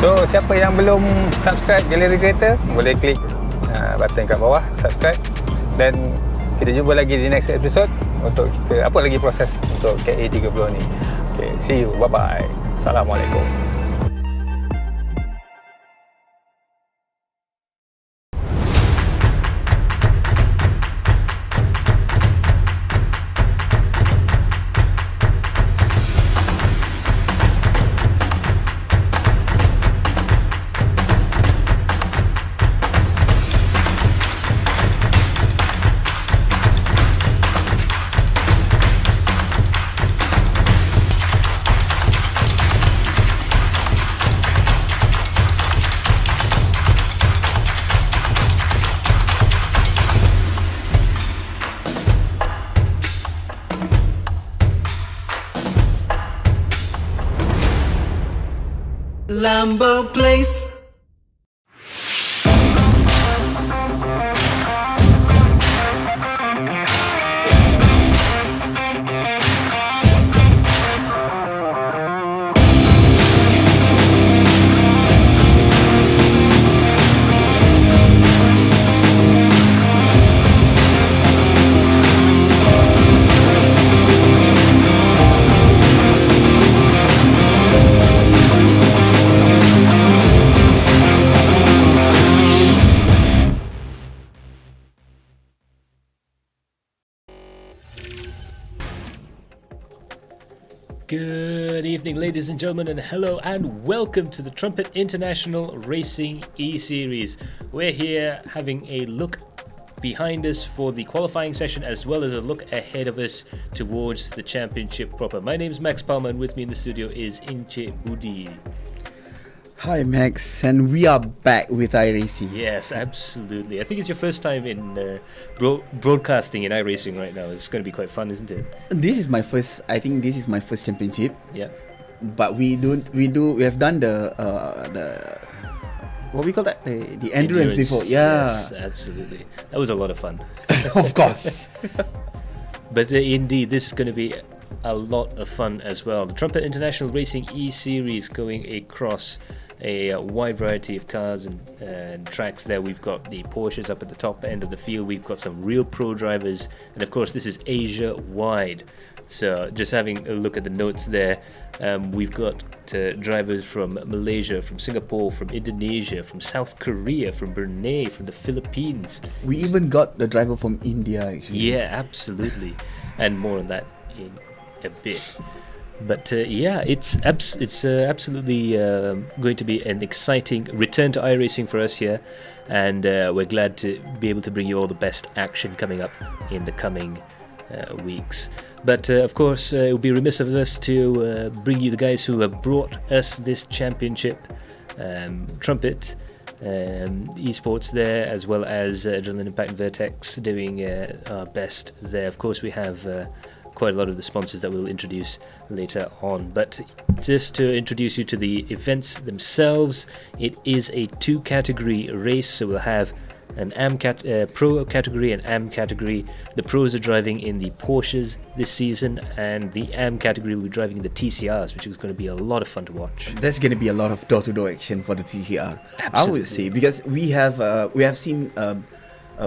So siapa yang belum subscribe Galeri Kereta, boleh klik button kat bawah subscribe, dan kita jumpa lagi di next episode untuk kita apa lagi proses untuk KA30 ni. Okay, see you, bye bye. Assalamualaikum. LamboPlace. Good evening, ladies and gentlemen, and hello and welcome to the Trumpet International Racing E-Series. We're here having a look behind us for the qualifying session as well as a look ahead of us towards the championship proper. My name is Max Palmer and with me in the studio is Inche Budi. Hi Max, and we are back with iRacing. Yes, absolutely. I think it's your first time in broadcasting in iRacing right now. It's going to be quite fun, isn't it? This is my first. I think this is my first championship. Yeah. But we have done the what we call that, the endurance before. Yeah. Yes, absolutely. That was a lot of fun. Of course. But indeed, this is going to be a lot of fun as well. The Trumpet International Racing E-Series going across a wide variety of cars and tracks there. We've got the Porsches up at the top end of the field. We've got some real pro drivers, and of course this is Asia wide. So just having a look at the notes there, we've got drivers from Malaysia, from Singapore, from Indonesia, from South Korea, from Brunei, from the Philippines. We even got the driver from India actually. Yeah, absolutely. And more on that in a bit. But it's absolutely going to be an exciting return to iRacing for us here, and we're glad to be able to bring you all the best action coming up in the coming weeks. But of course, it would be remiss of us to bring you the guys who have brought us this championship, Trumpet Esports there, as well as Adrenaline Impact Vertex doing our best there. Of course, we have quite a lot of the sponsors that we'll introduce later on, but just to introduce you to the events themselves, it is a 2-category race, so we'll have an Pro category and AM category. The pros are driving in the Porsches this season, and the AM category will be driving in the TCRs, which is going to be a lot of fun to watch. There's going to be a lot of door-to-door action for the TCR. Absolutely. I would say, because we have seen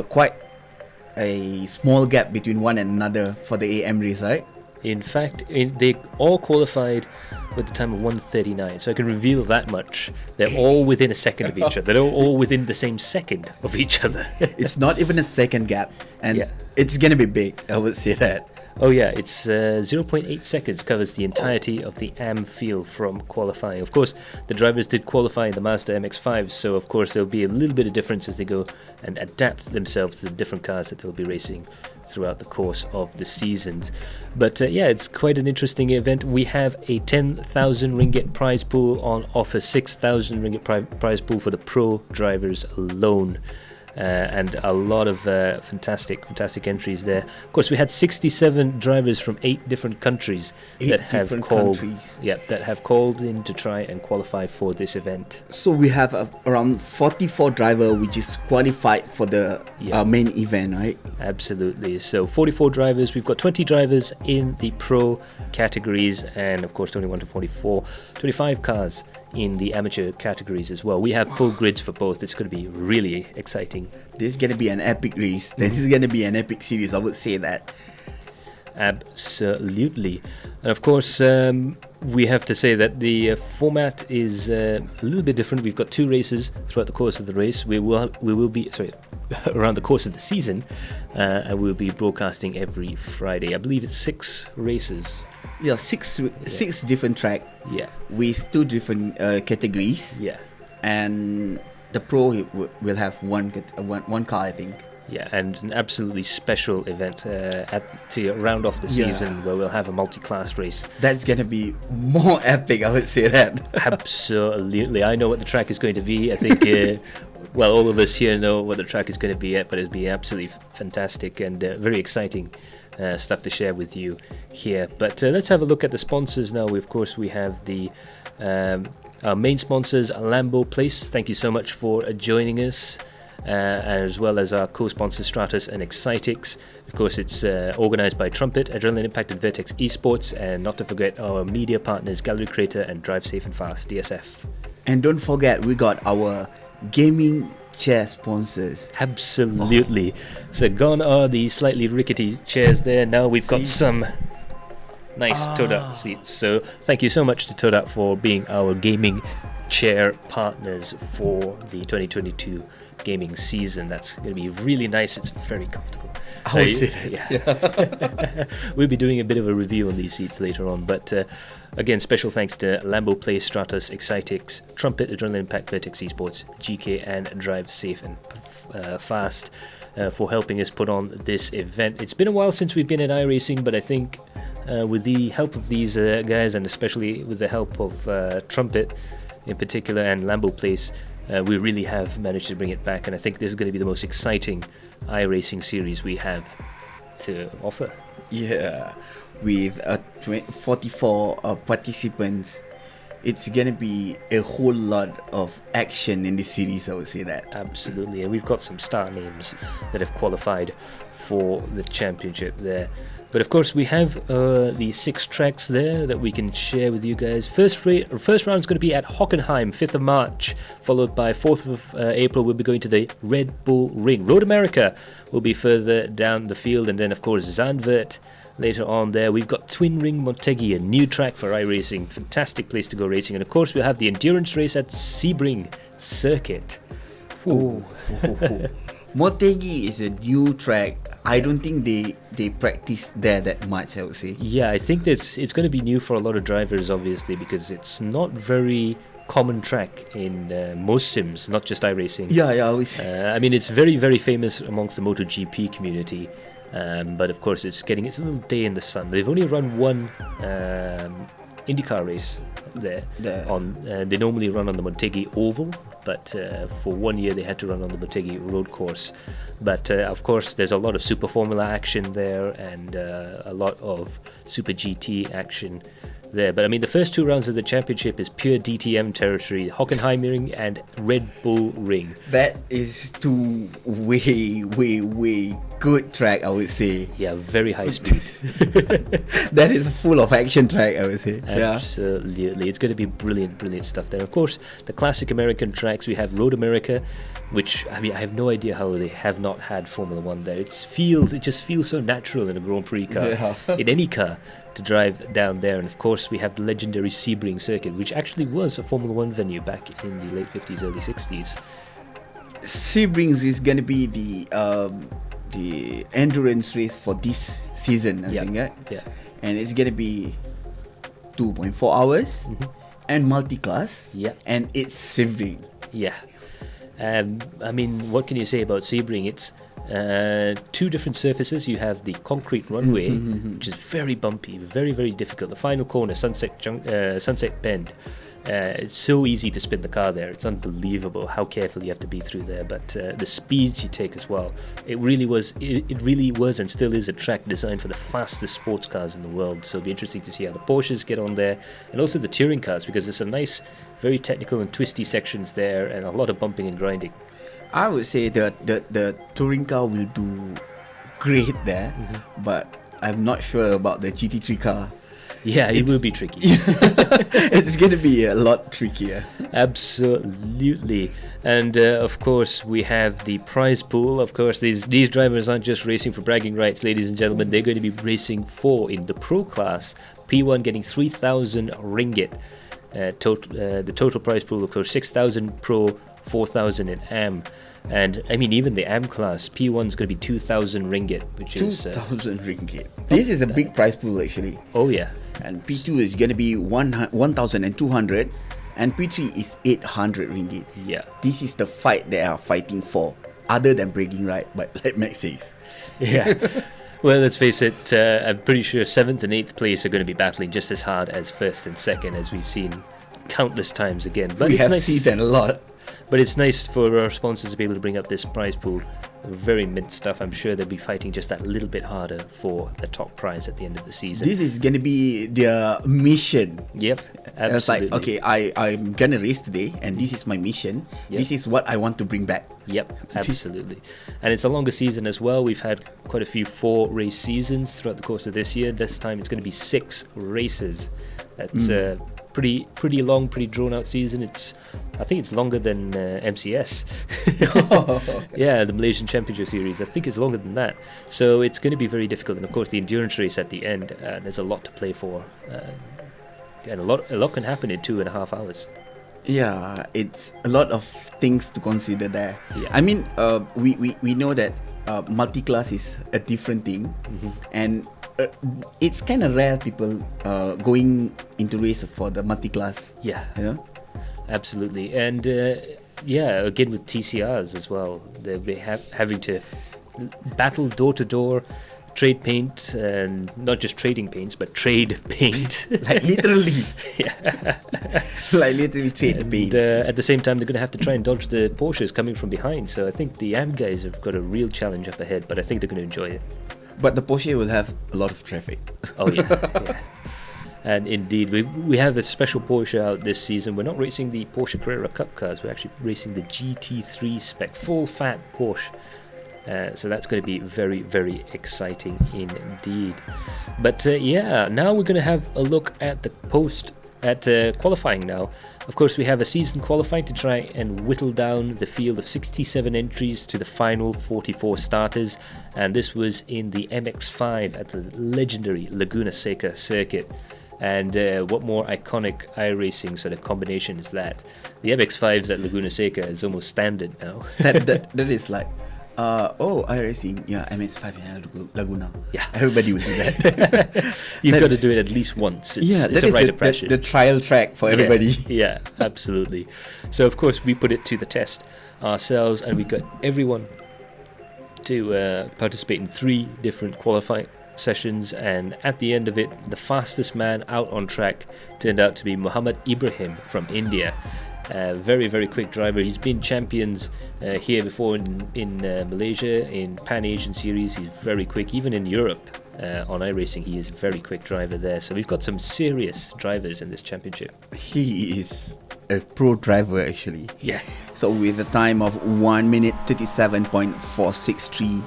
quite a small gap between one and another for the AM race, right? In fact, they all qualified with the time of 1:39, so I can reveal that much. They're all within a second of each other. They're all within the same second of each other. It's not even a second gap, and yeah, it's gonna be big, I would say that. Oh yeah, it's 0.8 seconds covers the entirety of the AM field from qualifying. Of course, the drivers did qualify in the Mazda MX-5, so of course there'll be a little bit of difference as they go and adapt themselves to the different cars that they'll be racing throughout the course of the seasons. But yeah, it's quite an interesting event. We have a 10,000 ringgit prize pool on offer, 6,000 ringgit prize pool for the pro drivers alone. And a lot of fantastic entries there. Of course, we had 67 drivers from 8 different countries that have called in to try and qualify for this event. So we have around 44 drivers which is qualified for the main event, right? Absolutely. So 44 drivers. We've got 20 drivers in the pro categories, and of course 21 to 44, 25 cars in the amateur categories as well. We have full grids for both. It's going to be really exciting. This is gonna be an epic race. This is gonna be an epic series. I would say that. Absolutely. And of course, we have to say that the format is a little bit different. We've got 2 races throughout the course of the race. We will be around the course of the season, and we'll be broadcasting every Friday. I believe it's 6 races. Yeah, six different track. Yeah. With 2 different categories. Yeah. And the pro will have one car, I think. Yeah, and an absolutely special event to round off the season where we'll have a multi-class race. That's going to be more epic, I would say that. Absolutely. I know what the track is going to be. I think, all of us here know what the track is going to be at, but it'll be absolutely fantastic and very exciting stuff to share with you here. But let's have a look at the sponsors now. Of course, we have our main sponsors, LamboPlace. Thank you so much for joining us. As well as our co-sponsors Stratus and Excitix. Of course, it's organised by Trumpet, Adrenaline Impact and Vertex Esports, and not to forget our media partners Galeri Kereta and Drive Safe and Fast, DSF. And don't forget, we got our gaming chair sponsors. Absolutely. So gone are the slightly rickety chairs there. Now we've got some nice Todak seats. So thank you so much to Todak for being our gaming chair partners for the 2022 gaming season. That's going to be really nice. It's very comfortable. I would say that. Yeah. We'll be doing a bit of a review on these seats later on, but again, special thanks to LamboPlace, Stratus, Excitix, Trumpet, Adrenaline Impact, Vertex Esports, GK and Drive Safe and Fast for helping us put on this event. It's been a while since we've been at iRacing, but I think with the help of these guys, and especially with the help of Trumpet in particular and LamboPlace, we really have managed to bring it back, and I think this is going to be the most exciting iRacing series we have to offer. Yeah, with 44 participants, it's going to be a whole lot of action in this series, I would say that. Absolutely, and we've got some star names that have qualified for the championship there. But of course, we have the 6 tracks there that we can share with you guys. First round is going to be at Hockenheim, 5th of March, followed by 4th of April. We'll be going to the Red Bull Ring. Road America will be further down the field, and then of course Zandvoort later on there. We've got Twin Ring Motegi, a new track for iRacing. Fantastic place to go racing. And of course, we'll have the endurance race at Sebring Circuit. Ooh. Motegi is a new track. I don't think they practice there that much, I would say. Yeah, I think it's going to be new for a lot of drivers, obviously, because it's not very common track in most sims, not just iRacing. Yeah, I always. I mean, it's very, very famous amongst the MotoGP community. But of course, it's getting its little day in the sun. They've only run one IndyCar race there. They normally run on the Motegi Oval, but for 1 year they had to run on the Motegi Road Course. But of course, there's a lot of Super Formula action there and a lot of Super GT action there. But I mean, the first 2 rounds of the championship is pure DTM territory, Hockenheim Ring and Red Bull Ring. That is 2 way good track, I would say. Yeah, very high speed. That is full of action track, I would say. Absolutely. It's going to be brilliant stuff there. Of course, the classic American tracks, we have Road America, which, I mean, I have no idea how they have not had Formula 1 there. It just feels so natural in a Grand Prix car, in any car, to drive down there. And of course, we have the legendary Sebring Circuit, which actually was a Formula 1 venue back in the late 50s, early 60s. Sebring is going to be the endurance race for this season, I think, right? Yeah. And it's going to be 2.4 hours and multi-class. Yeah. And it's Sebring. Yeah. I mean, what can you say about Sebring? It's 2 different surfaces. You have the concrete runway, which is very bumpy, very, very difficult. The final corner, Sunset Bend, it's so easy to spin the car there. It's unbelievable how careful you have to be through there. But the speeds you take as well, it really was and still is a track designed for the fastest sports cars in the world. So it'll be interesting to see how the Porsches get on there, and also the touring cars, because there's some nice, very technical and twisty sections there, and a lot of bumping and grinding. I would say the touring car will do great there, but I'm not sure about the GT3 car. Yeah, it will be tricky. It's going to be a lot trickier. Absolutely. And of course, we have the prize pool. Of course, these drivers aren't just racing for bragging rights, ladies and gentlemen. They're going to be racing for, in the pro class, P1 getting 3,000 ringgit. The total prize pool, of course, 6,000 pro, 4,000 in AM. And I mean, even the AM class, P1 is going to be 2,000 ringgit, which is 2,000 ringgit. This is a big prize pool, actually. Oh yeah. And P2 is going to be 1,200, and P3 is 800 ringgit. Yeah. This is the fight they are fighting for, other than bragging right, but like Max says. Yeah. Well, let's face it, I'm pretty sure 7th and 8th place are going to be battling just as hard as 1st and 2nd, as we've seen countless times again. But We it's have nice, seen that a lot. But it's nice for our sponsors to be able to bring up this prize pool. Very mint stuff. I'm sure they'll be fighting just that little bit harder for the top prize at the end of the season. This is going to be their mission. Yep, absolutely. It's like, okay, I'm going to race today, and this is my mission. Yep. This is what I want to bring back. Yep, absolutely. And it's a longer season as well. We've had quite a few 4-race seasons throughout the course of this year. This time it's going to be 6 races. That's pretty long, pretty drawn out season. I think it's longer than MCS. Yeah, the Malaysian Championship Series. I think it's longer than that. So it's going to be very difficult. And of course, the endurance race at the end, there's a lot to play for. And a lot can happen in 2.5 hours. Yeah, it's a lot of things to consider there. Yeah. I mean, we know that multi-class is a different thing, and it's kind of rare people going into race for the multi-class. Yeah, You know? absolutely. And yeah, again with TCRs as well, they'll be having to battle door to door, trade paint, and not just trading paints, but trade paint. Like literally, Yeah. like literally trade And paint. at the same time, they're going to have to try and dodge the Porsches coming from behind. So I think the AM guys have got a real challenge up ahead, but I think they're going to enjoy it. But the Porsche will have a lot of traffic. Oh yeah, yeah. And indeed, we have a special Porsche out this season. We're not racing the Porsche Carrera Cup cars. We're actually racing the GT3 spec, full fat Porsche. So that's going to be very, very exciting indeed. But yeah, now we're going to have a look at the qualifying now. Of course, we have a season qualifying to try and whittle down the field of 67 entries to the final 44 starters. And this was in the MX-5 at the legendary Laguna Seca circuit. And what more iconic iRacing sort of combination is that? The MX-5s at Laguna Seca is almost standard now. that is like, iRacing, yeah, MX-5 in Laguna. Yeah. Everybody will do that. You've got to do it at least once. It's that a is rite of passion. the trial track for everybody. Yeah, absolutely. So of course we put it to the test ourselves, and we got everyone to participate in 3 different qualifying sessions, and at the end of it, the fastest man out on track turned out to be Muhammad Ibrahim from India. Very, very quick driver. He's been champions here before in Malaysia, in Pan-Asian Series. He's very quick. Even in Europe on iRacing, he is a very quick driver there. So we've got some serious drivers in this championship. He is a pro driver, actually. Yeah. So with a time of 1 minute 37.463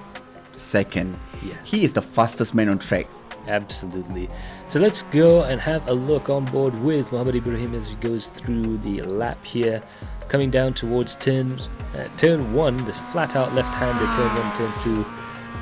second, Yeah. he is the fastest man on track. Absolutely. So let's go and have a look on board with Muhammad Ibrahim as he goes through the lap here, coming down towards turn 1, the flat out left-hander turn 1, turn 2,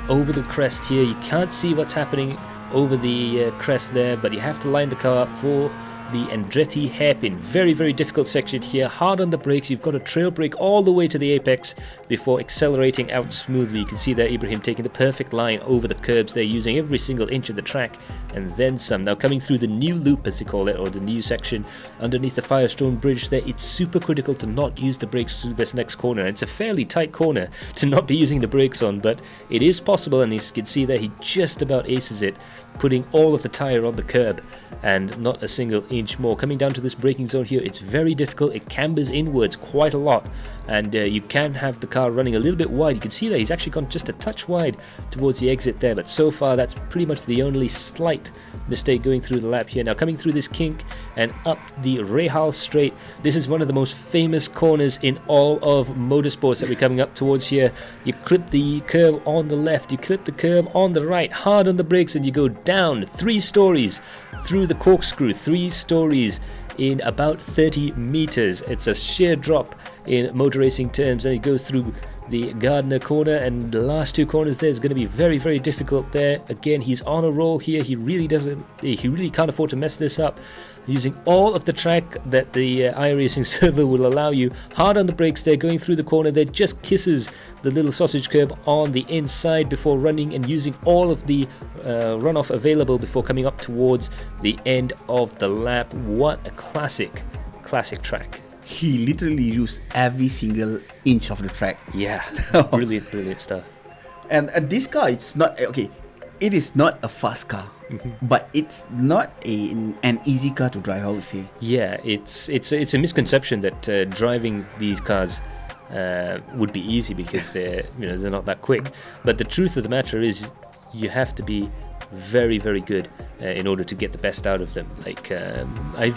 over the crest here. You can't see what's happening over the crest there, but you have to line the car up for the Andretti hairpin. Very, very difficult section here. Hard on the brakes. You've got to trail brake all the way to the apex before accelerating out smoothly. You can see there Ibrahim taking the perfect line over the curbs there, using every single inch of the track and then some. Now coming through the new loop, as they call it, or the new section underneath the Firestone Bridge there, it's super critical to not use the brakes through this next corner. It's a fairly tight corner to not be using the brakes on, but it is possible, and you can see there he just about aces it, putting all of the tyre on the curb and not a single inch more. Coming down to this braking zone here, it's very difficult. It cambers inwards quite a lot, and you can have the car running a little bit wide. You can see that he's actually gone just a touch wide towards the exit there, but so far that's pretty much the only slight mistake going through the lap here. Now coming through this kink and up the Rehal Straight, this is one of the most famous corners in all of motorsports that we're coming up towards here. You clip the curb on the left, you clip the curb on the right, hard on the brakes, and you go down 3 stories through the corkscrew, 3 stories in about 30 meters. It's a sheer drop in motor racing terms, and it goes through the Gardner corner, and the last 2 corners there is going to be very, very difficult there. Again, he's on a roll here. He really can't afford to mess this up. Using all of the track that the iRacing server will allow you. Hard on the brakes there, going through the corner there, just kisses the little sausage curb on the inside before running, and using all of the runoff available before coming up towards the end of the lap. What a classic track. He literally used every single inch of the track. Yeah, brilliant stuff. And this car, it's not okay. It is not a fast car, but it's not an easy car to drive, I would say. Yeah, it's a misconception that driving these cars would be easy because they're not that quick. But the truth of the matter is, you have to be very, very good in order to get the best out of them. Like I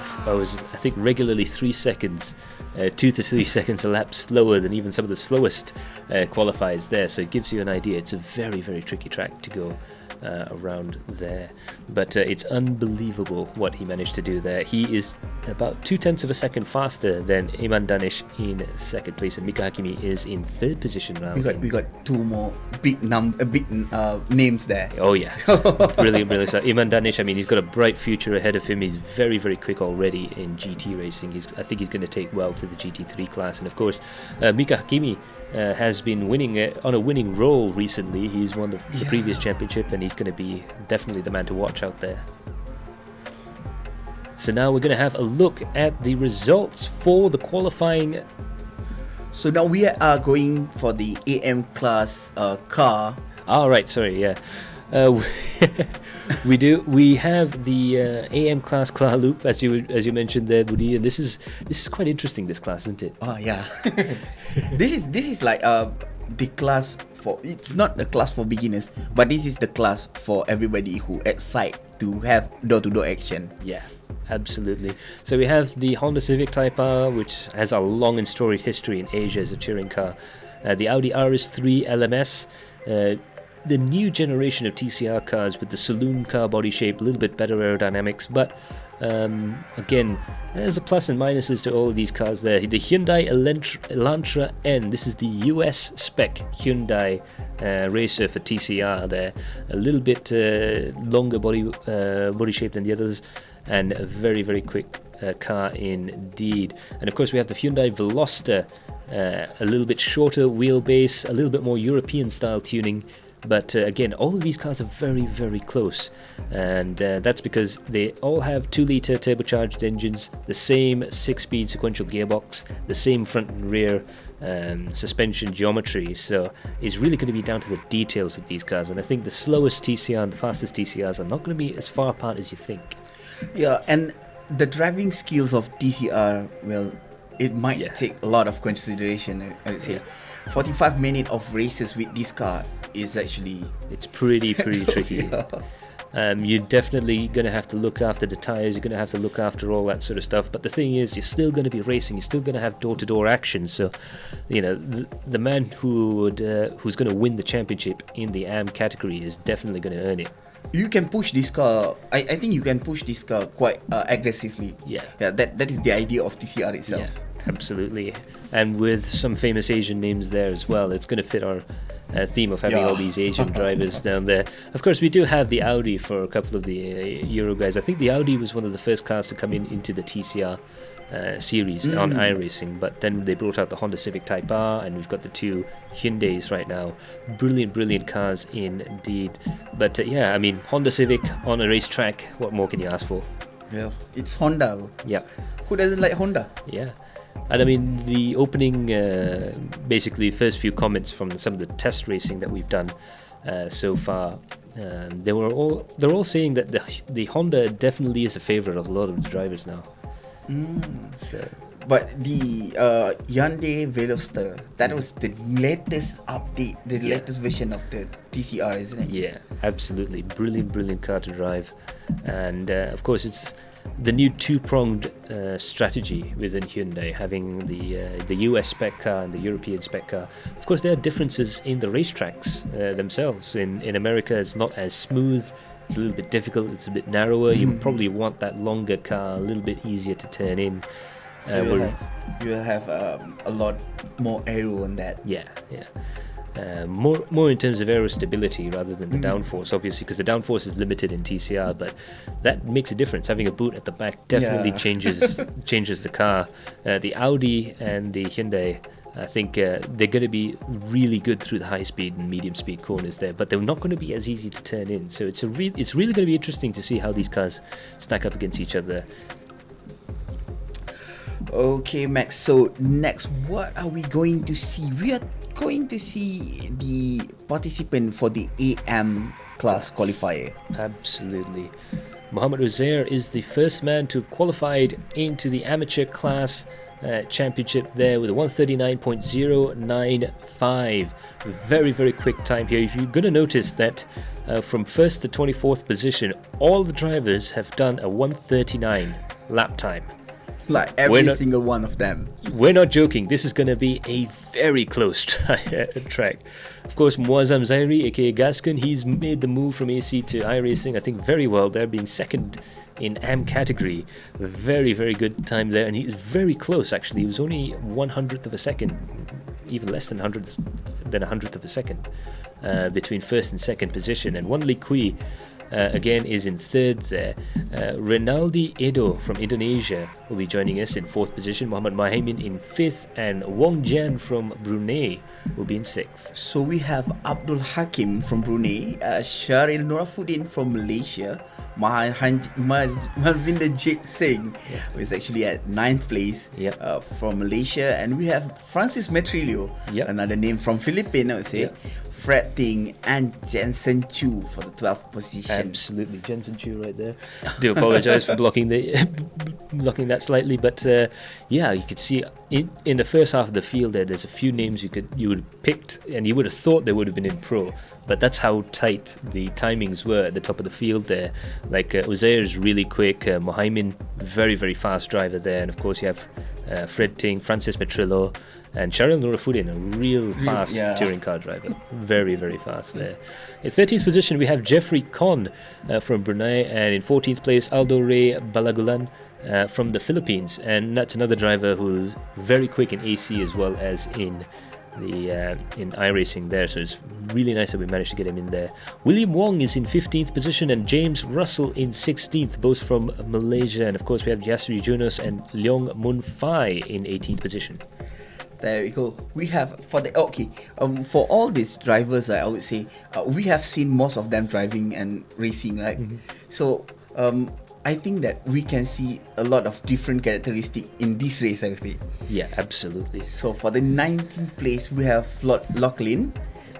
think regularly 3 seconds, 2 to 3 seconds a lap slower than even some of the slowest qualifiers there. So it gives you an idea. It's a very, very tricky track to go around there, but it's unbelievable what he managed to do there. He is about 0.2 of a second faster than Iman Danish in second place, and Mika Hakimi is in third position now. We got 2 more big names there. Oh yeah, brilliant. So Iman Danish, I mean, he's got a bright future ahead of him. He's very, very quick already in GT racing. I think he's going to take well to the GT3 class, and of course Mika Hakimi has been winning on a winning roll recently. He's won the previous championship, and he's going to be definitely the man to watch out there. So now we're going to have a look at the results for the qualifying. So now we are going for the AM class car. Right, sorry, yeah. We have the AM class car loop, as you mentioned there, Budi, and this is quite interesting, this class, isn't it? Oh yeah. this is like the class for, it's not the class for beginners, but this is the class for everybody who excite to have door-to-door action. Yeah, absolutely. So we have the Honda Civic Type R, which has a long and storied history in Asia as a touring car. The Audi RS3 LMS. The new generation of TCR cars with the saloon car body shape, a little bit better aerodynamics, but again, there's a plus and minuses to all of these cars there. The Hyundai Elantra N, this is the US spec Hyundai racer for TCR there, a little bit longer body shape than the others, and a very, very quick car indeed. And of course we have the Hyundai Veloster, a little bit shorter wheelbase, a little bit more European style tuning. But again, all of these cars are very, very close, and that's because they all have 2-litre turbocharged engines, the same 6-speed sequential gearbox, the same front and rear suspension geometry. So it's really going to be down to the details with these cars, and I think the slowest TCR and the fastest TCRs are not going to be as far apart as you think. Yeah, and the driving skills of TCR, well, it might take a lot of consideration, I would say. Yeah. 45 minutes of races with this car is actually... It's pretty tricky. You're definitely going to have to look after the tyres, you're going to have to look after all that sort of stuff, but the thing is, you're still going to be racing, you're still going to have door-to-door action, so, the man who's going to win the championship in the AM category is definitely going to earn it. You can push this car, I think you can push this car quite aggressively. Yeah, that is the idea of TCR itself. Yeah. Absolutely, and with some famous Asian names there as well, it's going to fit our theme of having all these Asian drivers down there. Of course, we do have the Audi for a couple of the Euro guys. I think the Audi was one of the first cars to come into the TCR series on iRacing, but then they brought out the Honda Civic Type R, and we've got the 2 Hyundais right now. Brilliant cars indeed. But yeah, I mean, Honda Civic on a racetrack, what more can you ask for? Well, it's Honda. Yeah. Who doesn't like Honda? Yeah. And I mean, the opening, basically first few comments from some of the test racing that we've done so far, they're all saying that the Honda definitely is a favorite of a lot of the drivers now. So. But the Hyundai Veloster, that was the latest update, the latest version of the TCR, isn't it? Yeah, absolutely. Brilliant car to drive. And of course, it's the new 2-pronged strategy within Hyundai, having the US spec car and the European spec car. Of course, there are differences in the racetracks themselves. In America, it's not as smooth It's a little bit difficult. It's a bit narrower. You probably want that longer car, a little bit easier to turn in. So you'll have a lot more aero on that. Yeah. More in terms of aero stability rather than the downforce, obviously, because the downforce is limited in TCR, but that makes a difference. Having a boot at the back definitely changes the car. The Audi and the Hyundai, I think they're going to be really good through the high speed and medium speed corners there, but they're not going to be as easy to turn in. So it's really going to be interesting to see how these cars stack up against each other. Okay, Max. So next, what are we going to see? We are going to see the participant for the AM class qualifier. Absolutely. Mohamed Uzair is the first man to have qualified into the amateur class championship there with a 139.095. Very, very quick time here. If you're going to notice that from 1st to 24th position, all the drivers have done a 139 lap time. Like every single one of them. We're not joking. This is going to be a very close track. Of course, Muazzam Zairi, aka Gascon, he's made the move from AC to iRacing, I think very well there, being second in AM category. Very, very good time there, and he is very close actually. He was only 1/100th of a second, even less than 100th of a second between first and second position. And Wan Lee Kui again is in third there. Renaldi Edo from Indonesia will be joining us in fourth position. Muhammad Mahaimin in fifth, and Wong Jian from Brunei will be in sixth. So we have Abdul Hakim from Brunei, Sharil Norafuddin from Malaysia, Malvinderjit Singh, who is actually at 9th place from Malaysia, and we have Francis Metrillo, another name from Philippines, I would say. Fred Ting and Jensen Chu for the 12th position. Absolutely, Jensen Chu right there. Do apologise for blocking that slightly, but you could see in the first half of the field there's a few names you would have picked, and you would have thought they would have been in pro, but that's how tight the timings were at the top of the field there. Like Uzair is really quick, Mohaimin, very, very fast driver there, and of course you have Fred Ting, Francis Metrillo, and Sharil Norafuddin, a real fast touring car driver. Very, very fast there. In 13th position, we have Jeffrey Kon from Brunei, and in 14th place, Aldo Ray Balagulan from the Philippines. And that's another driver who's very quick in AC as well as in iRacing there, so it's really nice that we managed to get him in there. William Wong is in 15th position, and James Russell in 16th, both from Malaysia. And of course we have Yasri Junus and Leong Mun Fai in 18th position. There we go. We have for all these drivers, I would say we have seen most of them driving and racing, right? So I think that we can see a lot of different characteristics in this race, I think. Yeah, absolutely. So for the 19th place, we have Lachlan,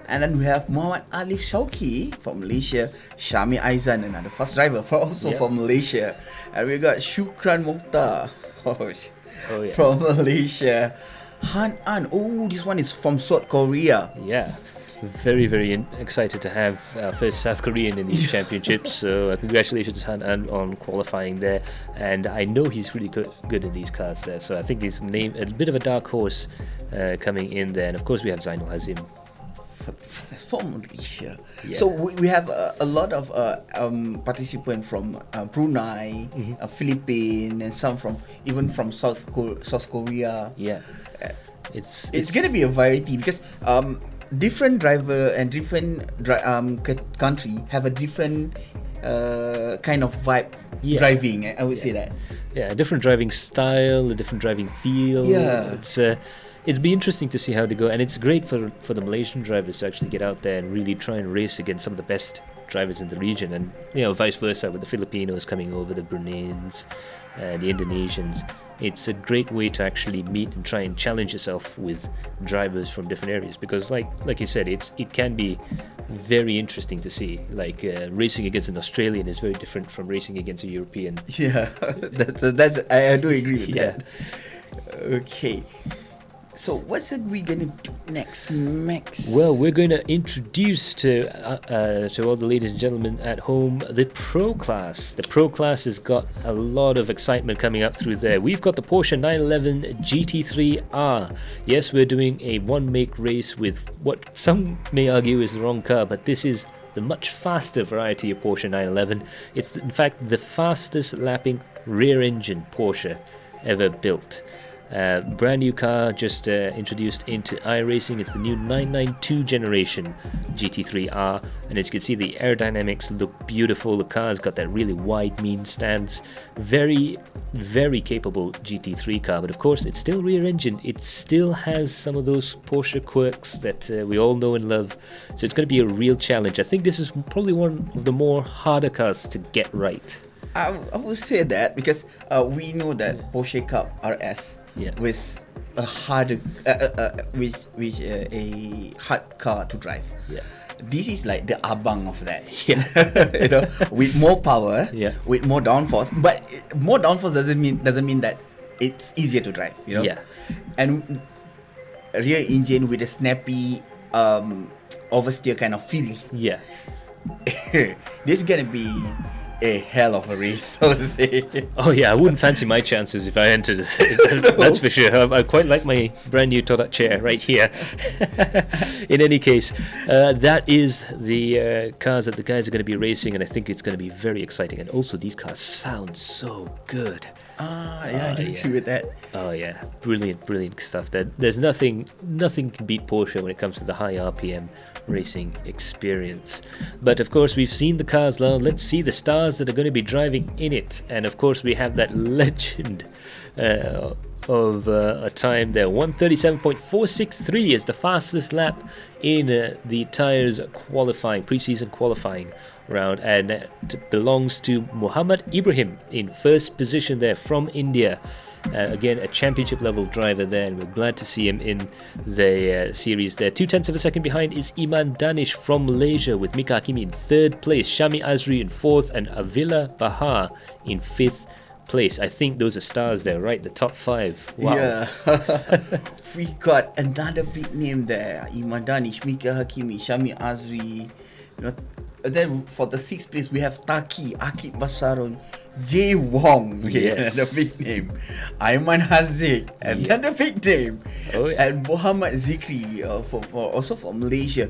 and then we have Muhammad Alif Shauki from Malaysia, Shami Aizan, another fast driver from Malaysia, and we got Shukran Mokhtar from Malaysia. Han An, this one is from South Korea. Yeah, very, very excited to have our first South Korean in these championships. So congratulations, Han An, on qualifying there. And I know he's really good in these cars there. So I think he's named a bit of a dark horse coming in there. And of course we have Zainul Hazim from Malaysia. So we have a lot of participants from Brunei, Philippines, and some even from South Korea. Yeah, it's gonna be a variety because different driver and different country have a different kind of vibe driving. I would say that. Yeah, a different driving style, a different driving feel. Yeah, it'd be interesting to see how they go, and it's great for the Malaysian drivers to actually get out there and really try and race against some of the best drivers in the region, and vice versa with the Filipinos coming over, the Bruneians, the Indonesians. It's a great way to actually meet and try and challenge yourself with drivers from different areas, because like you said, it can be very interesting to see. Like racing against an Australian is very different from racing against a European. Yeah, that's I do agree with that. Okay. So what's we gonna do next, Max? Well, we're going to introduce to all the ladies and gentlemen at home the Pro Class. The Pro Class has got a lot of excitement coming up through there. We've got the Porsche 911 GT3R. Yes, we're doing a one-make race with what some may argue is the wrong car, but this is the much faster variety of Porsche 911. It's in fact the fastest lapping rear-engine Porsche ever built. Brand new car just introduced into iRacing. It's the new 992 generation GT3R, and as you can see, the aerodynamics look beautiful. The car's got that really wide mean stance. Very, very capable GT3 car, but of course it's still rear engine. It still has some of those Porsche quirks that we all know and love, so it's going to be a real challenge. I think this is probably one of the more harder cars to get right. I would say that because we know that Porsche Cup RS with a harder, a hard car to drive. Yeah. This is like the abang of that. Yeah. You know, with more power, Yeah. with more downforce. But more downforce doesn't mean that it's easier to drive. You know. Yeah. And rear engine with a snappy oversteer kind of feels. Yeah. This is gonna be a hell of a race, so to say. Oh yeah, I wouldn't fancy my chances if I entered. That's for sure. I quite like my brand new Todak chair right here. In any case, that is the cars that the guys are going to be racing, and I think it's going to be very exciting. And also, these cars sound so good. I agree with that. Oh yeah, brilliant stuff. There's nothing can beat Porsche when it comes to the high RPM racing experience. But of course, we've seen the cars now. Let's see the stars that are going to be driving in it. And of course, we have that legend of a time there. 137.463 is the fastest lap in the tyres qualifying, pre-season qualifying round, and it belongs to Muhammad Ibrahim in first position there from India. Again, a championship level driver there, and we're glad to see him in the series there. 0.2 of a second behind is Iman Danish from Malaysia, with Mika Hakimi in third place, Shami Azri in fourth, and Avila Bahar in fifth place. I think those are stars there, right? The top five. Wow. Yeah. We got another big name there. Iman Danish, Mika Hakimi, Shami Azri. You know, then for the sixth place we have Taki, Akib Basarun, Jay Wong, Yes. another big name. Ayman Haziq, another big name. Oh, yeah. And Muhammad Zikri, for also from Malaysia.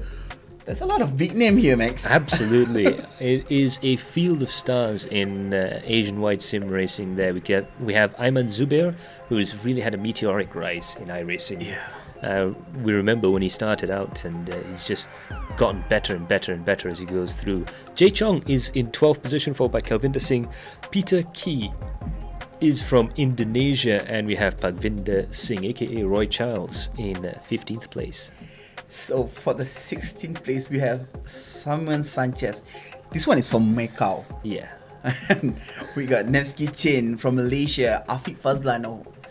There's a lot of big name here, Max. Absolutely. It is a field of stars in Asian-wide sim racing there. We have Ayman Zubair, who's really had a meteoric rise in iRacing. Yeah. We remember when he started out, and he's just gotten better and better and better as he goes through. Jay Chong is in 12th position, followed by Kalvinder Singh. Peter Key is from Indonesia, and we have Pagvinder Singh, aka Roy Charles, in 15th place. So for the 16th place we have Simon Sanchez. This one is from Macau. Yeah. And we got Nevsky Chin from Malaysia, Afiq Fazlan,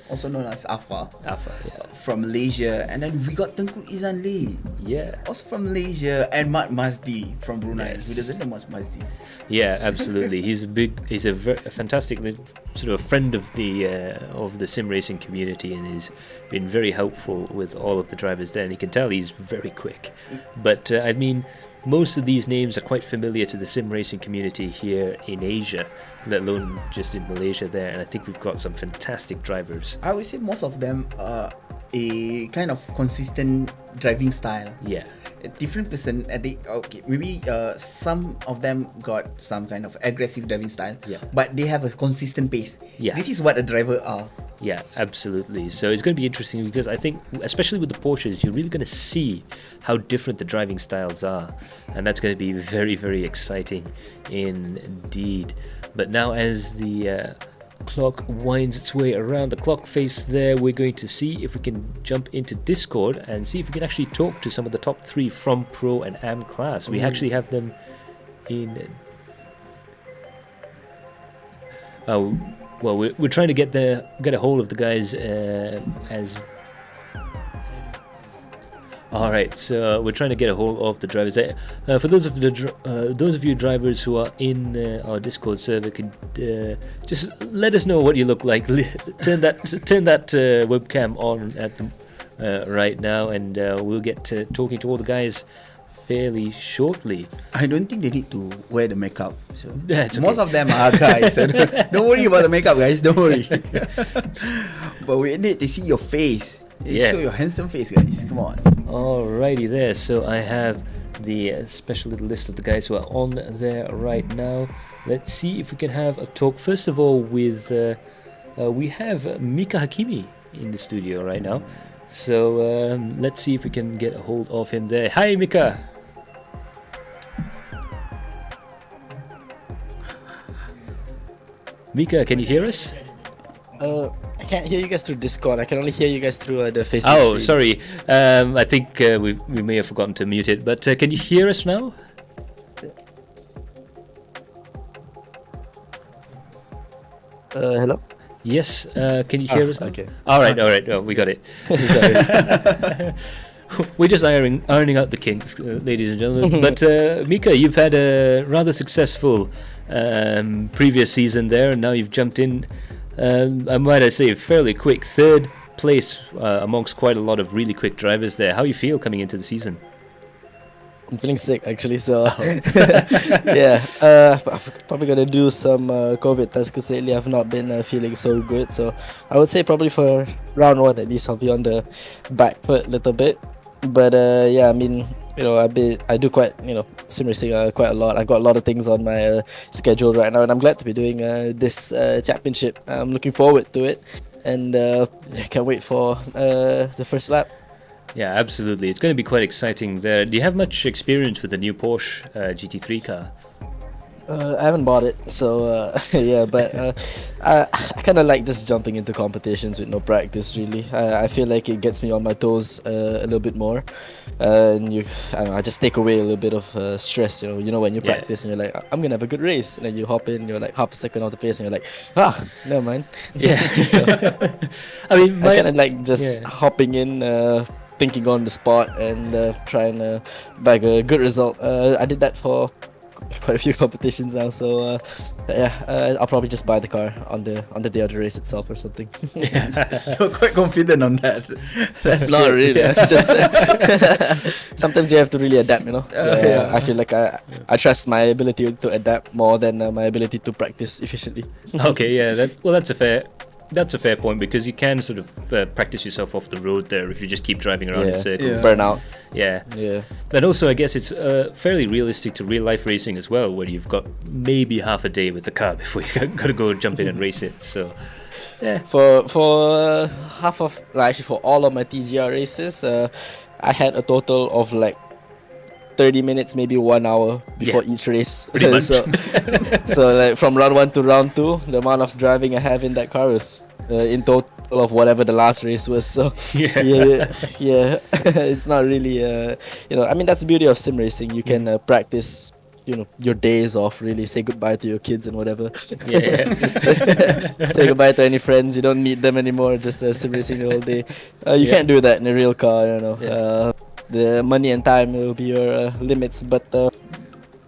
also known as Afa, from Malaysia, and then we got Tengku Izan Lee, also from Malaysia, and Mat Mazdi from Brunei. Yes. Who doesn't know Mat Mazdi? Yeah, absolutely. He's a fantastic sort of a friend of the sim racing community, and he's been very helpful with all of the drivers there. And you can tell he's very quick. But I mean, most of these names are quite familiar to the sim racing community here in Asia, let alone just in Malaysia there. And I think we've got some fantastic drivers. I would say most of them are a kind of consistent driving style. Yeah. A different person maybe some of them got some kind of aggressive driving style, but they have a consistent pace. This is what a driver are. Yeah, absolutely. So it's going to be interesting, because I think, especially with the Porsches, you're really going to see how different the driving styles are, and that's going to be very, very exciting indeed. But now, as the clock winds its way around the clock face there, we're going to see if we can jump into Discord and see if we can actually talk to some of the top three from Pro and Am class. We actually have them in well, we're trying to get a hold of the guys as. All right, so we're trying to get a hold of the drivers. For those of you drivers who are in our Discord server, could just let us know what you look like. Turn that webcam on at right now, and we'll get to talking to all the guys fairly shortly. I don't think they need to wear the makeup. So That's okay. most of them are guys. So don't worry about the makeup, guys. Don't worry. But we need to see your face. Show your handsome face, guys. Come on. Alrighty there. So I have the special little list of the guys who are on there right now. Let's see if we can have a talk. First of all, with we have Mika Hakimi in the studio right now. So let's see if we can get a hold of him there. Hi, Mika. Mika, can you hear us? I can't hear you guys through Discord. I can only hear you guys through the Facebook Oh, stream. sorry. I think we may have forgotten to mute it. But can you hear us now? Hello? Yes. Can you hear us now? Okay. All right. Oh, we got it. We're just ironing out the kinks, ladies and gentlemen. But Mika, you've had a rather successful previous season there, and now you've jumped in. I might say fairly quick third place amongst quite a lot of really quick drivers there. How you feel coming into the season? I'm feeling sick actually, so yeah. I'm probably gonna do some COVID tests because lately I've not been feeling so good. So I would say probably for round one at least I'll be on the back foot a little bit. But yeah, I mean, I do quite sim racing quite a lot. I've got a lot of things on my schedule right now, and I'm glad to be doing this championship. I'm looking forward to it, and I can't wait for the first lap. Yeah, absolutely. It's going to be quite exciting there. Do you have much experience with the new Porsche GT3 car? I haven't bought it, so yeah, but I kind of like just jumping into competitions with no practice, really. I feel like it gets me on my toes a little bit more, and I just take away a little bit of stress, when you practice and you're like, I'm gonna have a good race, and then you hop in, you're like half a second off the pace, and you're like, never mind. Yeah. So, I mean, I kind of like just hopping in, thinking on the spot, and trying to bag a good result. I did that for quite a few competitions now, so yeah, I'll probably just buy the car on the day of the race itself or something. You're quite confident on that. That's Not good. really. Just sometimes you have to really adapt, So Yeah. I feel like I trust my ability to adapt more than my ability to practice efficiently. Okay, yeah. That's a fair point, because you can sort of practice yourself off the road there if you just keep driving around in circles. Yeah. Burnout. Yeah. Yeah. But also, I guess it's fairly realistic to real life racing as well, where you've got maybe half a day with the car before you got to go jump in and race it. So, yeah. For for all of my TGR races, I had a total of like 30 minutes, maybe 1 hour before each race. Pretty much. so like from round 1 to round 2, the amount of driving I have in that car was in total of whatever the last race was. So yeah, it's not really I mean, that's the beauty of sim racing. You can practice your days off, really say goodbye to your kids and whatever. Say goodbye to any friends. You don't need them anymore, just sim racing the whole day. You can't do that in a real car, the money and time will be your limits, but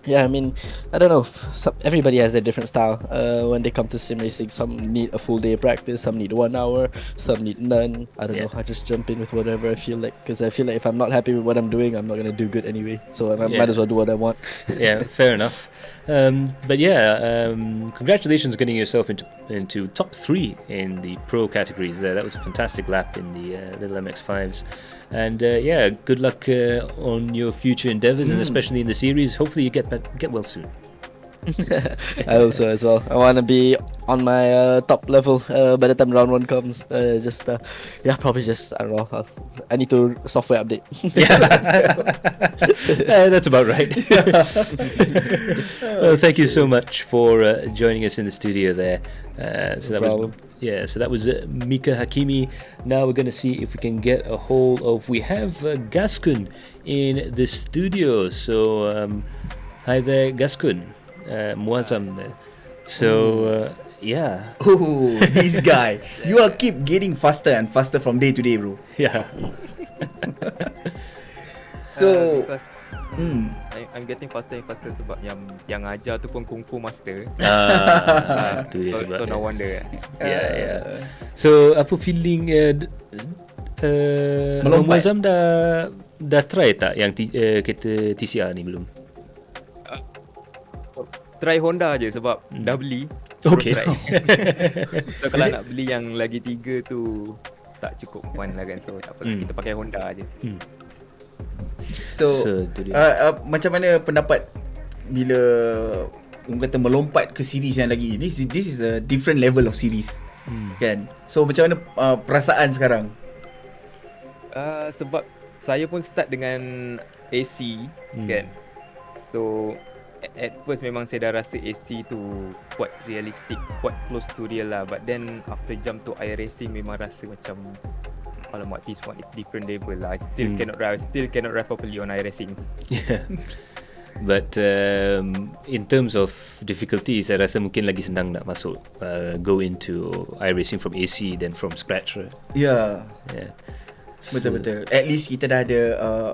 yeah, I mean, I don't know, everybody has their different style when they come to sim racing. Some need a full day of practice, some need 1 hour, some need none. I don't know, I just jump in with whatever I feel like, because I feel like if I'm not happy with what I'm doing, I'm not going to do good anyway, so I might as well do what I want. Yeah, fair enough. But yeah, congratulations getting yourself into top 3 in the pro categories there. That was a fantastic lap in the little MX-5s. And yeah, good luck on your future endeavors, and especially in the series. Hopefully you get well soon. I hope so as well. I want to be on my top level by the time round 1 comes. Probably just, I don't know, I need to software update. That's about right. Well, thank you so much for joining us in the studio there. So that was Mika Hakimi. Now we're going to see if we can get a hold of. We have Gaskun in the studio. So hi there, Gaskun. Muazzam there. So yeah. Oh, this guy. You are keep getting faster and faster from day to day, bro. Yeah. So I'm getting faster and faster sebab yang ajar tu pun Kung Fu Master. Tu dia So sebab no wonder. yeah. So apa feeling Muazzam dah try tak yang kereta TCR ni belum? Try Honda je sebab dah beli. Okay. Terus try. So kalau nak beli yang lagi 3 tu tak cukup fun lah kan. So tak apa, kita pakai Honda je. So tu dia. macam mana pendapat bila orang kata melompat ke series yang lagi, this is a different level of series, kan? So macam mana perasaan sekarang? Sebab saya pun start dengan AC kan. So at first memang saya dah rasa AC tu quite realistic, quite close to real lah. But then after jump to iRacing memang rasa macam alamak, this one is different level lah. I still cannot drive properly on iRacing. Yeah. But in terms of difficulty, saya rasa mungkin lagi senang nak masuk go into iRacing from AC than from scratch, right? Yeah. Betul. At least kita dah ada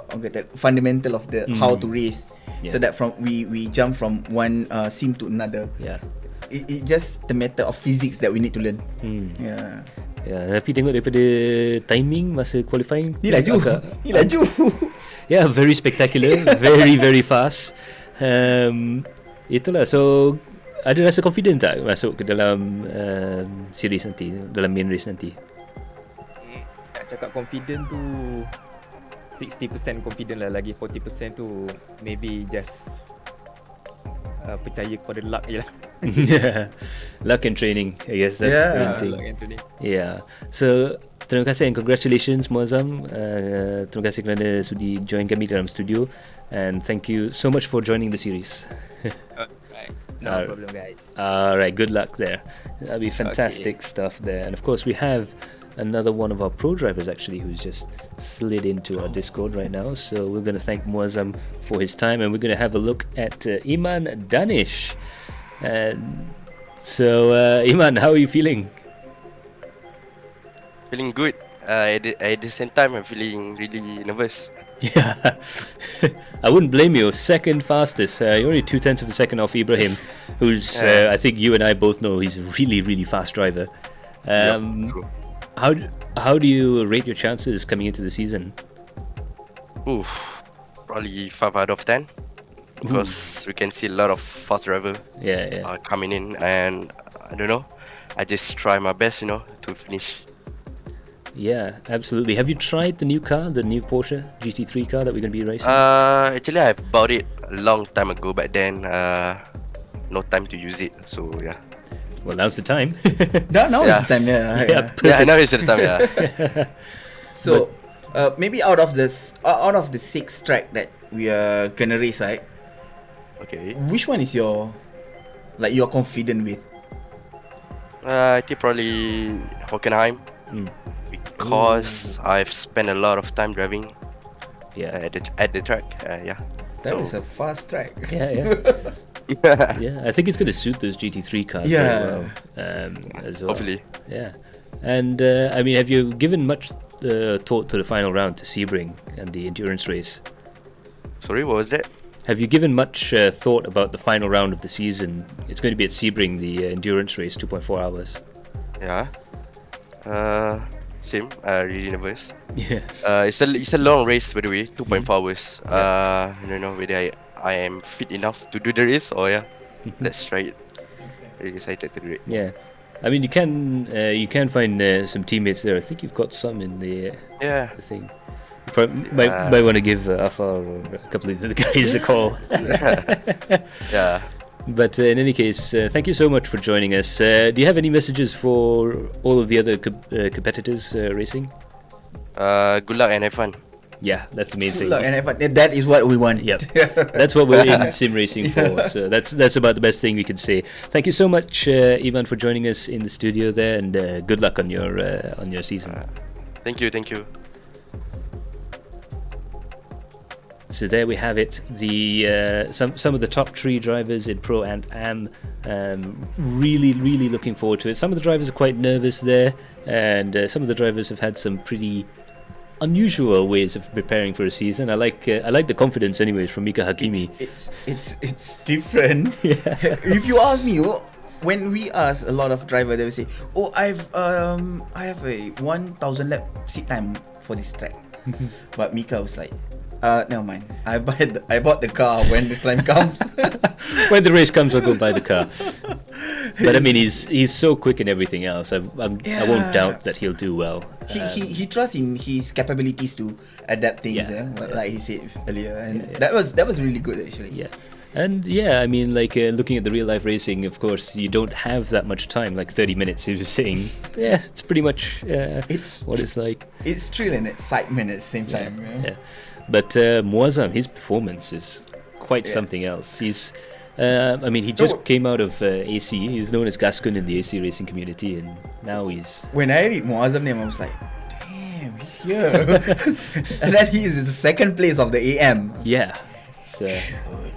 orang kata fundamental of the how to race. So that from we jump from one sim to another. Yeah. It just the matter of physics that we need to learn. Yeah. Ya, tapi tengok daripada timing masa qualifying Ni laju. Yeah, very spectacular, very very fast. Itulah, so ada rasa confident tak masuk ke dalam series nanti, dalam main race nanti? Nak cakap confident tu 60% confident lah, lagi 40% tu maybe just percaya kepada luck je lah. Luck and training, I guess that's the main thing. Luck and training. Yeah. So terima kasih and congratulations Muazzam. Terima kasih kerana sudi join kami dalam studio, and thank you so much for joining the series. Alright, no problem guys. Alright, good luck there. That'll be fantastic stuff there. And of course we have another one of our pro drivers actually who's just slid into our Discord right now. So we're going to thank Muazzam for his time, and we're going to have a look at Iman Danish. So Iman, how are you feeling? Feeling good. At the same time, I'm feeling really nervous. Yeah, I wouldn't blame you. Second fastest. You're only 0.2 of a second off Ibrahim, who's I think you and I both know he's a really really fast driver. True. How do you rate your chances coming into the season? Oof, probably 5 out of 10. Because we can see a lot of fast driver coming in, and I don't know, I just try my best, to finish. Yeah, absolutely. Have you tried the new car, the new Porsche GT3 car that we're going to be racing? Actually, I bought it a long time ago, but then no time to use it. So yeah. Well, now's the time. Now is the time. Yeah, Now is the time. Yeah. So maybe out of the 6 track that we are gonna race, right? Okay. Which one is you're confident with? I think probably Hockenheim. Because I've spent a lot of time driving. At the track. That is a fast track. Yeah, I think it's going to suit those GT3 cars very well, as well. Hopefully. Yeah. And I mean, have you given much thought to the final round, to Sebring and the endurance race? Sorry, what was that? Have you given much thought about the final round of the season? It's going to be at Sebring, the endurance race, 2.4 hours. Yeah. Same. Really nervous. Yeah. It's a long race, by the way, 2.4 hours. I don't know whether I am fit enough to do the race, or let's try it. Really excited to do it. Yeah. I mean, you can find some teammates there. I think you've got some in the thing. You might want to give Afar or a couple of the guys a call. Yeah. But in any case, thank you so much for joining us. Do you have any messages for all of the other competitors racing? Good luck and have fun. Yeah, that's the main thing. Look, and that is what we want. Yep. That's what we're in sim racing for. So that's about the best thing we can say. Thank you so much, Ivan, for joining us in the studio there, and good luck on your season. Thank you. So there we have it. The some of the top 3 drivers in Pro and Am. Really looking forward to it. Some of the drivers are quite nervous there, and some of the drivers have had some pretty unusual ways of preparing for a season. I like the confidence, anyways, from Mika Hakimi. It's different. If you ask me, when we ask a lot of drivers, they will say, "Oh, I have a 1,000 lap seat time for this track." But Mika was like, never mind. I bought the car when the time comes. When the race comes, I'll go buy the car. But I mean, he's so quick in everything else. I won't doubt that he'll do well. He trusts in his capabilities to adapt things, like he said earlier, and that was really good actually. Yeah. And I mean, like looking at the real life racing, of course, you don't have that much time, like 30 minutes. He was saying, it's pretty much it's what it's like. It's thrill and excitement at the same time. Yeah. But Muazzam, his performance is quite something else. He's, I mean, he just came out of AC. He's known as Gaskun in the AC racing community, and now he's. When I read Muazzam name, I was like, damn, he's here. And then he is in the second place of the AM. Yeah. So,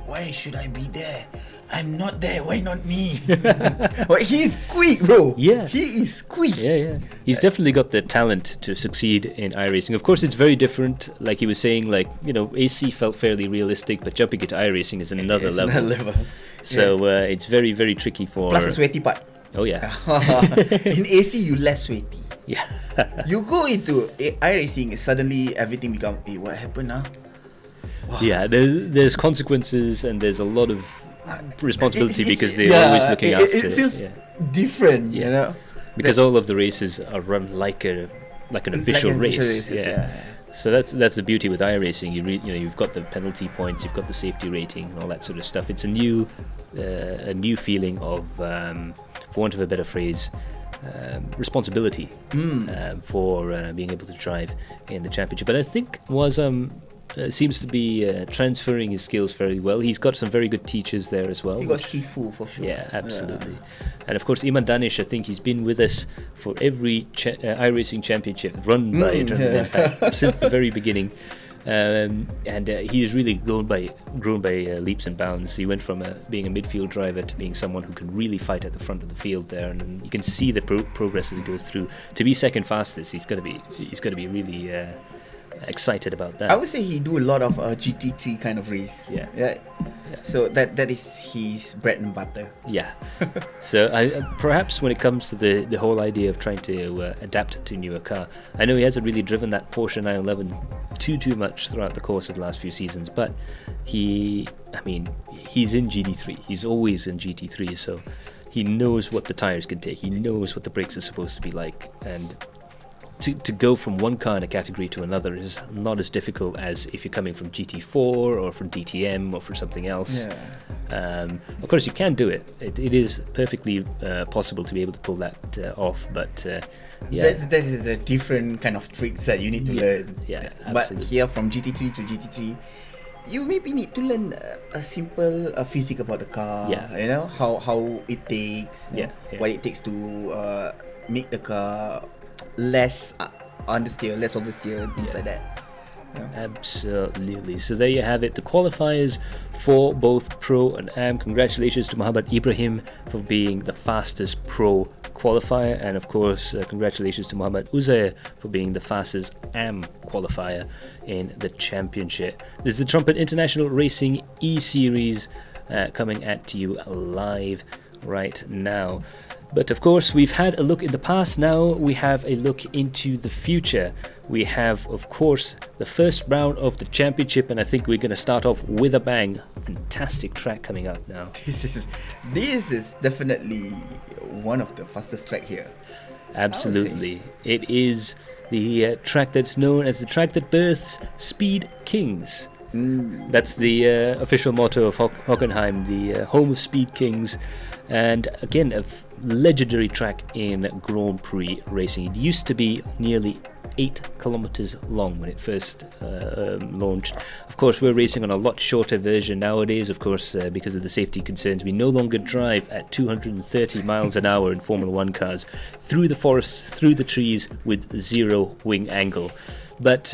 why should I be there? I'm not there. Why not me? But he's quick, bro. Yeah. He is quick. Yeah. He's definitely got the talent to succeed in iRacing. Of course, it's very different. Like he was saying, like, AC felt fairly realistic, but jumping into iRacing is another level. Another level. So it's very, very tricky for. Plus the sweaty part. Oh yeah. In AC, you less sweaty. Yeah. You go into iRacing, suddenly everything becomes, hey, what happened now? Wow. Yeah, there's consequences and there's a lot of responsibility because they're always looking after. It feels different, you know, because all of the races are run like an official race. So that's the beauty with iRacing. You've got the penalty points, you've got the safety rating, and all that sort of stuff. It's a new feeling of, for want of a better phrase, responsibility for being able to drive in the championship. But I think seems to be transferring his skills very well. He's got some very good teachers there as well. He got Shifu for sure. Yeah, absolutely. And of course, Iman Danish, I think he's been with us for every iRacing championship run by Trumpet Impact since the very beginning. And he has really grown by leaps and bounds. He went from being a midfield driver to being someone who can really fight at the front of the field there, and you can see the progress as he goes through. To be second fastest, he's got to be really excited about that. I would say he do a lot of GT3 kind of race. Yeah. So that is his bread and butter. Yeah. So perhaps when it comes to the whole idea of trying to adapt to a newer car, I know he hasn't really driven that Porsche 911 too much throughout the course of the last few seasons, but he's in GT3. He's always in GT3, so he knows what the tires can take. He knows what the brakes are supposed to be like, and to go from one car in a category to another is not as difficult as if you're coming from GT4 or from DTM or from something else. Of course, you can do it. It is perfectly possible to be able to pull that off, but that is a different kind of tricks that you need to learn. Yeah, but absolutely. here from GT3 to GT3, you maybe need to learn a simple physics about the car. You know how it takes, what it takes to make the car less understeer, less oversteer, things like that. Absolutely. So there you have it, the qualifiers for both Pro and Am. Congratulations to Muhammad Ibrahim for being the fastest Pro qualifier, and of course congratulations to Muhammad Uzair for being the fastest Am qualifier in the championship. This is the Trumpet International Racing E-Series coming at you live right now. But of course, we've had a look in the past. Now we have a look into the future. We have, of course, the first round of the championship, and I think we're going to start off with a bang. Fantastic track coming up now. This is definitely one of the fastest track here. Absolutely. It is the track that's known as the track that births Speed Kings. That's the official motto of Hockenheim, the home of Speed Kings. And again, a legendary track in Grand Prix racing. It used to be nearly 8 kilometers long when it first launched. Of course, we're racing on a lot shorter version nowadays, of course, because of the safety concerns. We no longer drive at 230 miles an hour in Formula 1 cars through the forests, through the trees with zero wing angle. But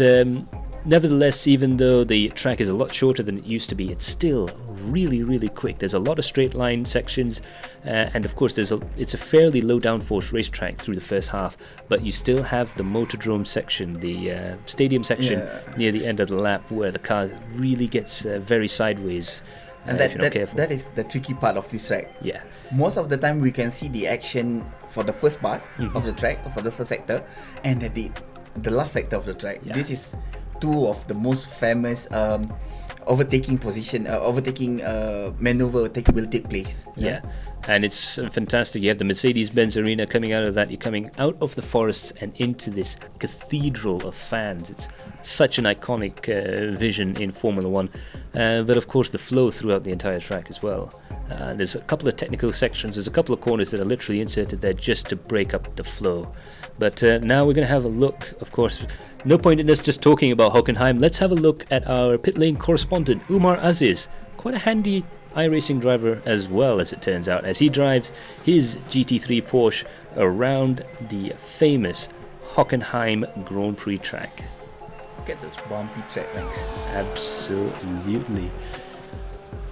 nevertheless, even though the track is a lot shorter than it used to be, it's still really, really quick. There's a lot of straight line sections, and of course it's a fairly low downforce racetrack through the first half, but you still have the motordrome section, the stadium section near the end of the lap, where the car really gets very sideways. And that is the tricky part of this track. Yeah. Most of the time we can see the action for the first part of the track, for the first sector, and at the last sector of the track. This is two of the most famous overtaking maneuver will take place. Yeah, and it's fantastic. You have the Mercedes-Benz Arena coming out of that. You're coming out of the forests and into this cathedral of fans. It's such an iconic vision in Formula One. But of course, the flow throughout the entire track as well. There's a couple of technical sections. There's a couple of corners that are literally inserted there just to break up the flow. But now we're going to have a look. Of course, no point in us just talking about Hockenheim. Let's have a look at our pit lane correspondent, Umar Aziz. Quite a handy iRacing driver as well, as it turns out, as he drives his GT3 Porsche around the famous Hockenheim Grand Prix track. Get those bumpy track lengths. Absolutely.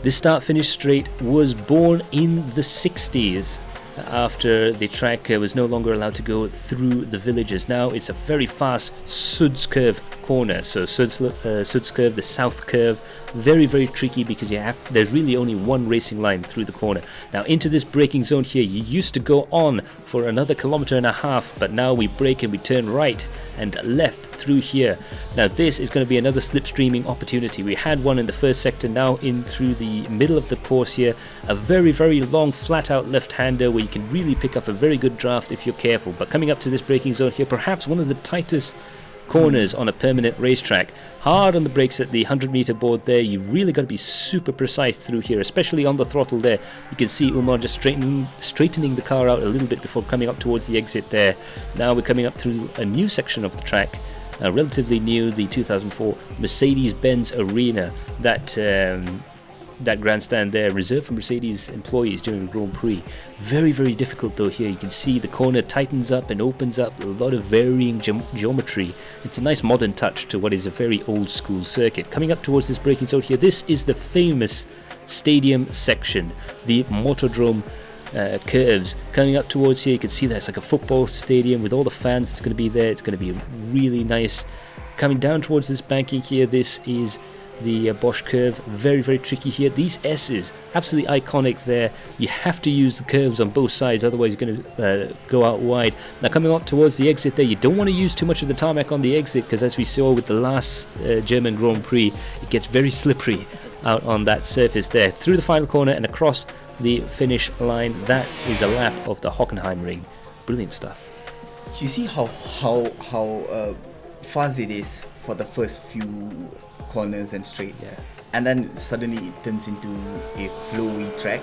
This start-finish straight was born in the 60s after the track was no longer allowed to go through the villages. Now it's a very fast Suds curve corner. So Suds curve, the south curve, very, very tricky because there's really only one racing line through the corner. Now into this braking zone here, you used to go on for another 1.5 kilometers, but now we brake and we turn right and left through here. Now this is going to be another slipstreaming opportunity. We had one in the first sector, now in through the middle of the course here, a very, very long flat out left-hander where you can really pick up a very good draft if you're careful. But coming up to this braking zone here, perhaps one of the tightest corners on a permanent racetrack. Hard on the brakes at the 100-meter board there. You really got to be super precise through here, especially on the throttle there. You can see Umar just straightening the car out a little bit before coming up towards the exit there. Now we're coming up through a new section of the track, relatively new, the 2004 Mercedes-Benz Arena. That grandstand there, reserved for Mercedes employees during the Grand Prix. Very, very difficult though here. You can see the corner tightens up and opens up, a lot of varying geometry. It's a nice modern touch to what is a very old school circuit. Coming up towards this braking zone here, this is the famous stadium section, the Motordrome curves. Coming up towards here, you can see that it's like a football stadium with all the fans that's going to be there. It's going to be really nice. Coming down towards this banking here, this is the Bosch curve. Very, very tricky here. These S's, absolutely iconic there. You have to use the curves on both sides, otherwise you're going to go out wide. Now coming up towards the exit there, you don't want to use too much of the tarmac on the exit, because as we saw with the last German Grand Prix, it gets very slippery out on that surface there. Through the final corner and across the finish line, that is a lap of the Hockenheim ring. Brilliant stuff. You see how fast it is for the first few corners and straight, and then suddenly it turns into a flowy track,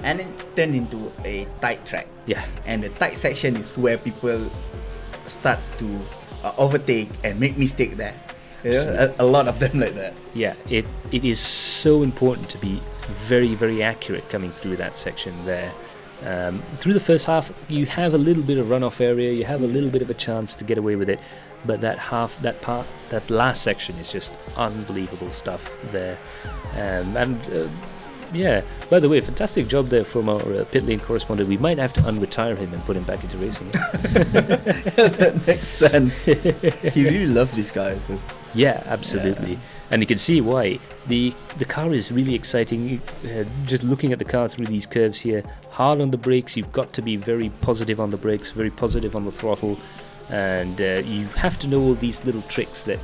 and then turn into a tight track, and the tight section is where people start to overtake and make mistake there. A lot of them like that. It is so important to be very, very accurate coming through that section there. Through the first half, you have a little bit of runoff area, you have a little bit of a chance to get away with it, but that last section is just unbelievable stuff there. By the way, fantastic job there from our pit lane correspondent. We might have to unretire him and put him back into racing. That makes sense. He really loves this guy. So. Yeah, absolutely. And you can see why. The car is really exciting. Just looking at the car through these curves here, hard on the brakes, you've got to be very positive on the brakes, very positive on the throttle, and you have to know all these little tricks that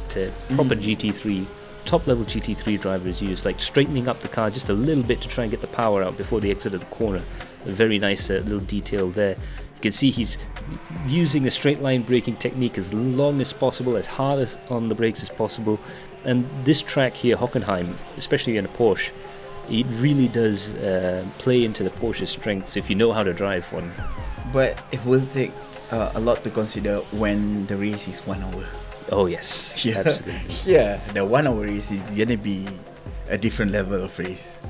proper GT3, top-level GT3 drivers use, like straightening up the car just a little bit to try and get the power out before the exit of the corner. A very nice little detail there. You can see he's using a straight line braking technique as long as possible, as hard as on the brakes as possible. And this track here, Hockenheim, especially in a Porsche, it really does play into the Porsche's strengths if you know how to drive one. But it will take a lot to consider when the race is 1 hour. Oh yes, absolutely. The 1 hour race is gonna be a different level of race.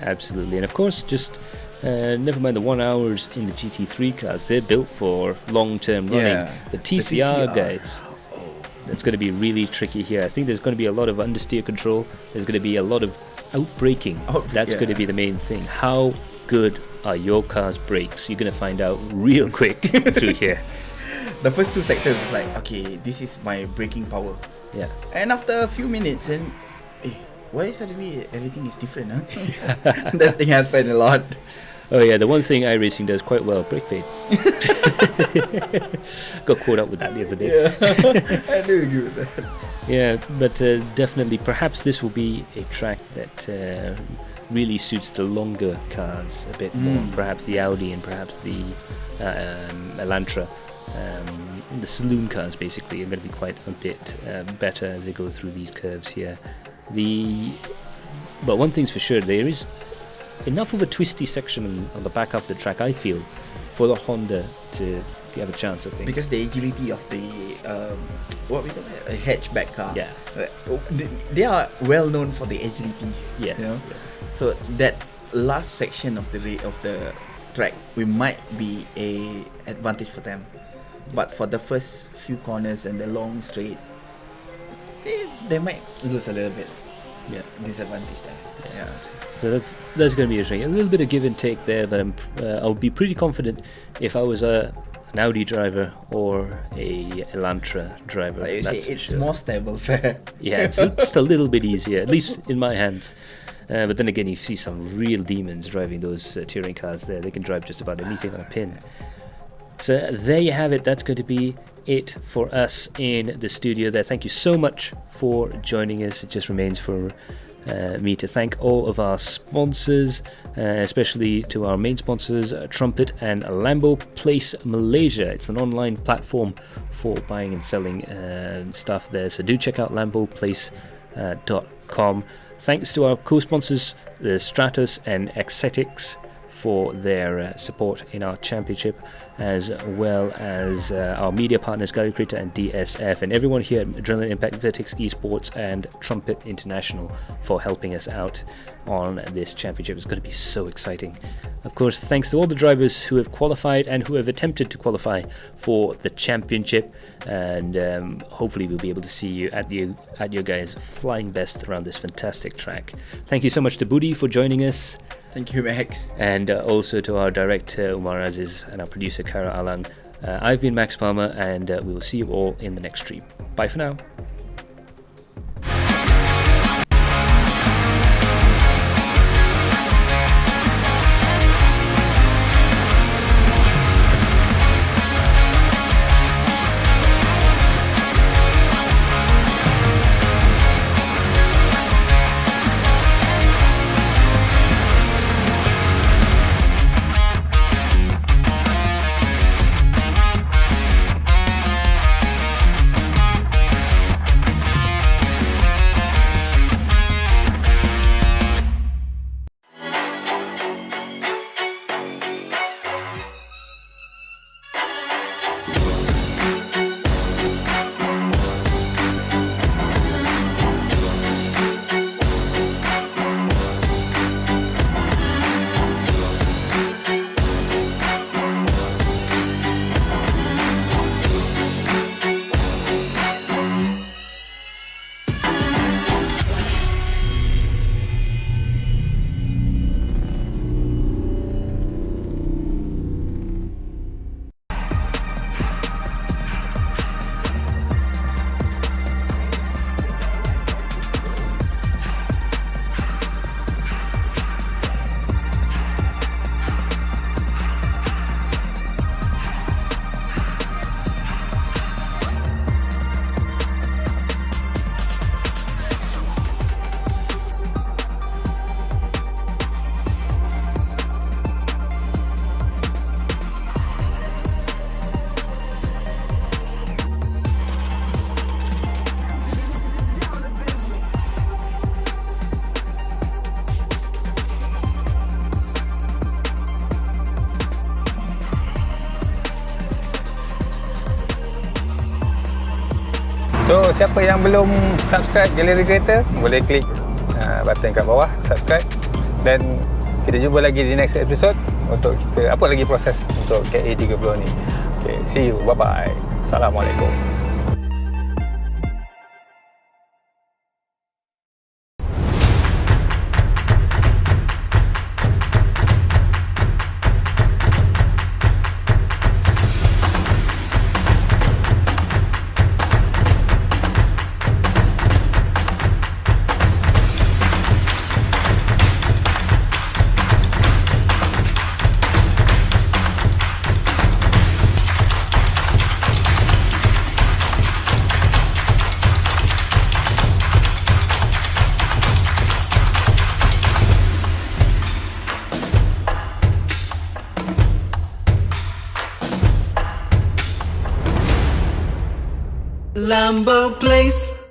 Absolutely, and of course, just never mind the 1 hours in the GT3 cars. They're built for long-term running. The TCR guys, that's going to be really tricky here. I think there's going to be a lot of understeer control. There's going to be a lot of out-braking. That's going to be the main thing. How good are your car's brakes? You're going to find out real quick through here. The first two sectors is like, okay, this is my braking power. And after a few minutes, and why suddenly everything is different, huh? That thing happened a lot. Oh yeah, the one thing iRacing does quite well, brake fade. Got caught up with that the other day. I do agree with that. Yeah, but definitely, perhaps this will be a track that really suits the longer cars a bit more. Perhaps the Audi and perhaps the Elantra. The saloon cars basically are going to be quite a bit better as they go through these curves here. But one thing's for sure, there is enough of a twisty section on the back half of the track, I feel, for the Honda to have a chance, I think. Because the agility of the what we call it, a hatchback car. Yeah. They are well known for the agilities. Yes. You know? So that last section of the track, we might be a advantage for them. But for the first few corners and the long straight, they might lose a little bit. Yeah. Disadvantage there. Yeah. So that's going to be interesting. A little bit of give and take there, but I would be pretty confident if I was an Audi driver or a Elantra driver. But you that's see, it's for sure. more stable there. Yeah, it's just a little bit easier, at least in my hands. But then again, you see some real demons driving those touring cars there. They can drive just about anything on a pin. So there you have it. That's going to be it for us in the studio there. Thank you so much for joining us. It just remains for me to thank all of our sponsors, especially to our main sponsors, Trumpet and LamboPlace Malaysia. It's an online platform for buying and selling stuff there. So do check out LamboPlace.com. Thanks to our co-sponsors, the Stratus and Excitix, for their support in our championship, as well as our media partners Galeri Kereta and DSF, and everyone here at Adrenaline Impact, Vertex Esports and Trumpet International for helping us out on this championship. It's going to be so exciting. Of course, thanks to all the drivers who have qualified and who have attempted to qualify for the championship, and hopefully we'll be able to see you at your guys' flying best around this fantastic track. Thank you so much to Budi for joining us. Thank you, Max. And also to our director Umar Aziz and our producer Kara Alang. I've been Max Palmer, and we will see you all in the next stream. Bye for now. So siapa yang belum subscribe Galeri Kereta, boleh klik button kat bawah subscribe, dan kita jumpa lagi di next episode untuk kita apa lagi proses untuk KA30 ni. Okay, see you, bye bye. Assalamualaikum. LamboPlace.